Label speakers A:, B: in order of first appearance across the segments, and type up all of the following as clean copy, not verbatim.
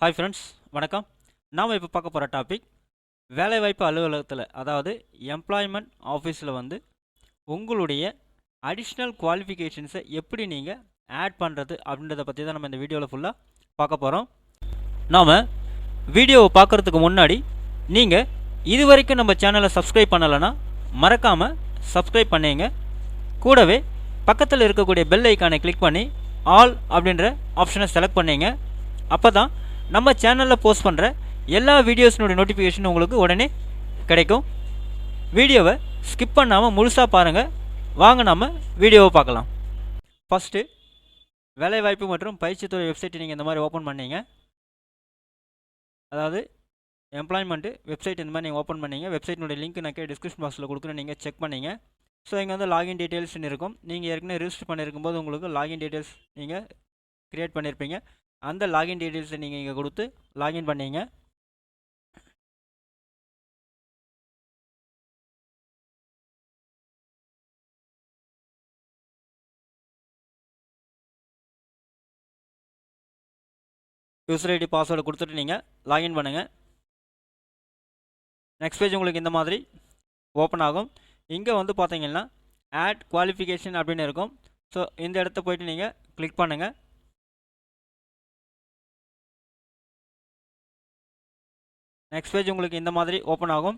A: Hi friends, வணக்கம். நாம் இப்போ பார்க்க போகிற டாபிக் வேலைவாய்ப்பு அலுவலகத்தில், அதாவது எம்ப்ளாய்மெண்ட் ஆஃபீஸில் வந்து உங்களுடைய அடிஷ்னல் குவாலிஃபிகேஷன்ஸை எப்படி நீங்கள் ஆட் பண்ணுறது அப்படின்றத பற்றி தான் நம்ம இந்த வீடியோவில் ஃபுல்லாக பார்க்க போகிறோம். நாம் வீடியோவை பார்க்குறதுக்கு முன்னாடி நீங்கள் இது வரைக்கும் நம்ம சேனலை சப்ஸ்கிரைப் பண்ணலைன்னா மறக்காமல் சப்ஸ்கிரைப் பண்ணிங்க. கூடவே பக்கத்தில் இருக்கக்கூடிய பெல் ஐக்கானை கிளிக் பண்ணி ஆல் அப்படின்ற ஆப்ஷனை செலக்ட் பண்ணிங்க. அப்போ தான் நம்ம சேனலில் போஸ்ட் பண்ணுற எல்லா வீடியோஸினுடைய நோட்டிஃபிகேஷன் உங்களுக்கு உடனே கிடைக்கும். வீடியோவை ஸ்கிப் பண்ணாமல் முழுசாக பாருங்கள். வாங்க நம்ம வீடியோவை பார்க்கலாம். ஃபஸ்ட்டு வேலைவாய்ப்பு மற்றும் பயிற்சித்துறை வெப்சைட் நீங்கள் இந்த மாதிரி ஓப்பன் பண்ணீங்க. அதாவது எம்ப்ளாய்மெண்ட்டு வெப்சைட் இந்த மாதிரி நீங்கள் ஓப்பன் பண்ணீங்க. வெப்சைட்டினுடைய லிங்க் நான் டிஸ்கிரிப்ஷன் பாக்ஸில் கொடுக்குறேன், நீங்கள் செக் பண்ணிங்க. ஸோ இங்கே வந்து லாகின் டீட்டெயில்ஸ்னு இருக்கும். நீங்கள் ஏற்கனவே ரிஜிஸ்டர் பண்ணியிருக்கும்போது உங்களுக்கு லாகின் டீட்டெயில்ஸ் நீங்கள் க்ரியேட் பண்ணியிருப்பீங்க. அந்த லாகின் டீட்டெயில்ஸை நீங்கள் இங்கே கொடுத்து லாகின் பண்ணிங்க. யூசர் ஐடி பாஸ்வேர்டு கொடுத்துட்டு நீங்கள் லாகின் பண்ணுங்கள். நெக்ஸ்ட் பேஜ் உங்களுக்கு இந்த மாதிரி ஓப்பன் ஆகும். இங்கே வந்து பார்த்தீங்கன்னா ஆட் குவாலிஃபிகேஷன் அப்படின்னு இருக்கும். ஸோ இந்த இடத்த போய்ட்டு நீங்கள் கிளிக் பண்ணுங்கள். நெக்ஸ்ட் பேஜ் உங்களுக்கு இந்த மாதிரி ஓப்பன் ஆகும்.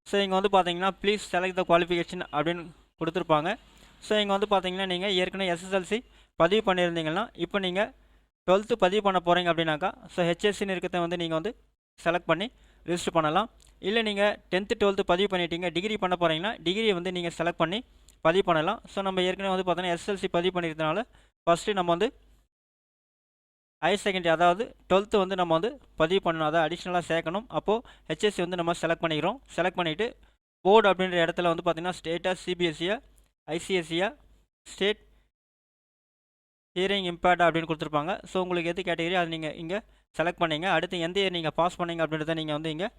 A: ஸோ இங்கே வந்து பார்த்தீங்கன்னா ப்ளீஸ் செலக்ட் த குவாலிஃபிகேஷன் அப்படின்னு கொடுத்துருப்பாங்க. ஸோ இங்கே வந்து பார்த்தீங்கன்னா நீங்கள் ஏற்கனவே எஸ்எஸ்எல்சி பதிவு பண்ணியிருந்தீங்கன்னா இப்போ நீங்கள் 12th பதிவு பண்ண போகிறீங்க அப்படின்னாக்கா ஸோ ஹெச்எஸ்சின்னு இருக்கிறத வந்து நீங்கள் வந்து செலக்ட் பண்ணி ரிஜிஸ்டர் பண்ணலாம். இல்லை நீங்கள் 10th 12th பதிவு பண்ணிட்டீங்க, டிகிரி பண்ண போகிறீங்கன்னா டிகிரியை வந்து நீங்கள் செலக்ட் பண்ணி பதிவு பண்ணலாம். ஸோ நம்ம ஏற்கனவே வந்து பார்த்தீங்கன்னா எஸ்எஸ்எல்சி பதிவு பண்ணியிருந்தனால ஃபஸ்ட்டு நம்ம வந்து ஹையர் செகண்டரி, அதாவது 12th வந்து நம்ம வந்து பதிவு பண்ணணும், அதை அடிஷ்னலாக சேர்க்கணும். அப்போது ஹெச்எஸ்சி வந்து நம்ம செலக்ட் பண்ணிக்கிறோம். செலக்ட் பண்ணிவிட்டு போர்டு அப்படின்ற இடத்துல வந்து பார்த்திங்கன்னா ஸ்டேட்டாக சிபிஎஸ்சியா ஐசிஎஸ்சியா ஸ்டேட் ஹியரிங் இம்பேர்ட் அப்படின்னு கொடுத்துருப்பாங்க. ஸோ உங்களுக்கு எது கேட்டகரி அது நீங்கள் இங்கே செலக்ட் பண்ணிங்க. அடுத்து எந்த இயர் நீங்கள் பாஸ் பண்ணிங்க அப்படின்றத நீங்கள் வந்து இங்கே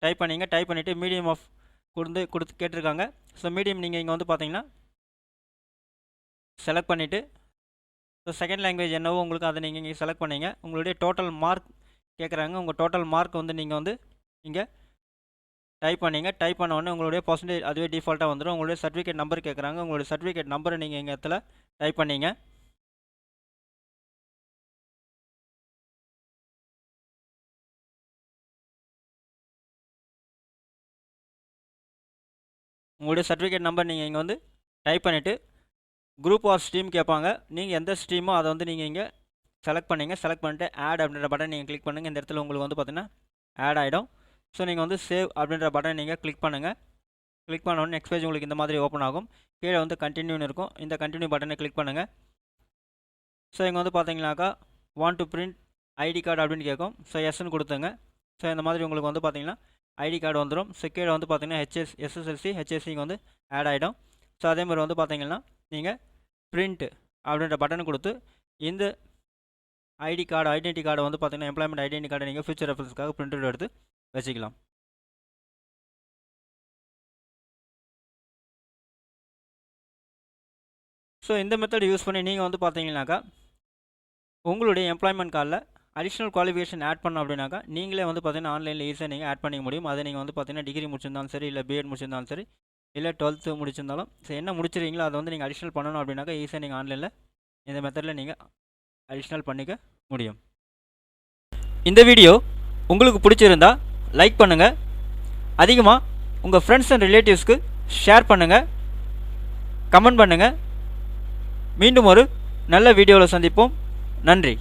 A: டைப் பண்ணிங்க. டைப் பண்ணிவிட்டு மீடியம் ஆஃப் கொடுத்து கேட்டிருக்காங்க. ஸோ மீடியம் நீங்கள் இங்கே வந்து பார்த்தீங்கன்னா செலக்ட் பண்ணிவிட்டு ஸோ செகண்ட் லாங்குவேஜ் என்னவோ உங்களுக்கு அதை நீங்கள் இங்கே செலக்ட் பண்ணிங்க. உங்களுடைய டோட்டல் மார்க் கேட்குறாங்க. உங்கள் டோட்டல் மார்க் வந்து நீங்கள் வந்து இங்கே டைப் பண்ணிங்க. டைப் பண்ண உடனே உங்களுடைய பர்சன்டேஜ் அதுவே டிஃபால்ட்டாக வந்துடும். உங்களுடைய சர்டிஃபிகேட் நம்பர் கேட்குறாங்க. உங்களுடைய சர்டிஃபிகேட் நம்பரை நீங்கள் எங்கள் இடத்துல டைப் பண்ணிங்க. உங்களுடைய சர்டிஃபிகேட் நம்பர் நீங்கள் இங்கே வந்து டைப் பண்ணிவிட்டு குரூப் ஆர் ஸ்ட்ரீம் கேட்பாங்க. நீங்கள் எந்த ஸ்ட்ரீமோ அதை வந்து நீங்கள் இங்கே செலக்ட் பண்ணிங்க. செலக்ட் பண்ணிட்டு ஆட் அப்படின்ற பட்டன் நீங்கள் கிளிக் பண்ணுங்கள். இந்த இடத்துல உங்களுக்கு வந்து பார்த்தீங்கன்னா ஆட் ஆகிடும். ஸோ நீங்கள் வந்து சேவ் அப்படின்ற பட்டன் நீங்கள் கிளிக் பண்ணுங்கள். கிளிக் பண்ண உடனே நெக்ஸ்ட் பேஜ் உங்களுக்கு இந்த மாதிரி ஓப்பன் ஆகும். கீழே வந்து கண்டினியூன்னு இருக்கும். இந்த கண்டினியூ பட்டனை கிளிக் பண்ணுங்கள். ஸோ இங்கே வந்து பார்த்தீங்கன்னாக்கா want to print ID card அப்படின்னு கேட்கும். ஸோ எஸ்ன்னு கொடுத்துங்க. ஸோ இந்த மாதிரி உங்களுக்கு வந்து பார்த்தீங்கன்னா ஐடி கார்டு வந்துடும். ஸோ கீழே வந்து பார்த்தீங்கன்னா எஸ்எஸ்எல்சி ஹெச்எஸ்சி வந்து ஆட் ஆகிடும். ஸோ அதே மாதிரி வந்து பார்த்தீங்கன்னா நீங்கள் பிரிண்ட் அப்படின்ற பட்டன் கொடுத்து இந்த ஐடென்டி கார்டை வந்து பார்த்தீங்கன்னா எம்ப்ளாய்மெண்ட் ஐடென்டி கார்டை நீங்கள் ஃபியூச்சர் ரெஃபரன்ஸ்க்காக பிரிண்ட் அவுட் எடுத்து வச்சுக்கலாம். ஸோ இந்த மெத்தட் யூஸ் பண்ணி நீங்கள் வந்து பார்த்தீங்கன்னாக்கா உங்களுடைய எம்ப்ளாய்மெண்ட் கார்டில் அடிஷ்னல் குவாலிஃபிகேஷன் ஆட் பண்ணோம் அப்படின்னாக்கா நீங்களே வந்து பார்த்தீங்கன்னா ஆன்லைனில் ஈஸியாக நீங்கள் ஆட் பண்ணிக்க முடியும். அதை நீங்கள் வந்து பார்த்தீங்கன்னா டிகிரி முடிச்சிருந்தாலும் சரி, இல்லை பிஎட் முடிச்சிருந்தாலும் சரி, இல்லை 12th முடிச்சிருந்தாலும் சரி, என்ன முடிச்சிருக்கீங்களோ அதை வந்து நீங்கள் அடிஷ்னல் பண்ணணும் அப்படின்னாக்கா ஈஸியாக நீங்கள் ஆன்லைனில் இந்த மெத்தடில் நீங்கள் அடிஷ்னல் பண்ணிக்க முடியும். இந்த வீடியோ உங்களுக்கு பிடிச்சிருந்தா லைக் பண்ணுங்கள். அதிகமாக உங்கள் ஃப்ரெண்ட்ஸ் அண்ட் ரிலேட்டிவ்ஸ்க்கு ஷேர் பண்ணுங்கள், கமெண்ட் பண்ணுங்கள். மீண்டும் ஒரு நல்ல வீடியோவில் சந்திப்போம். நன்றி.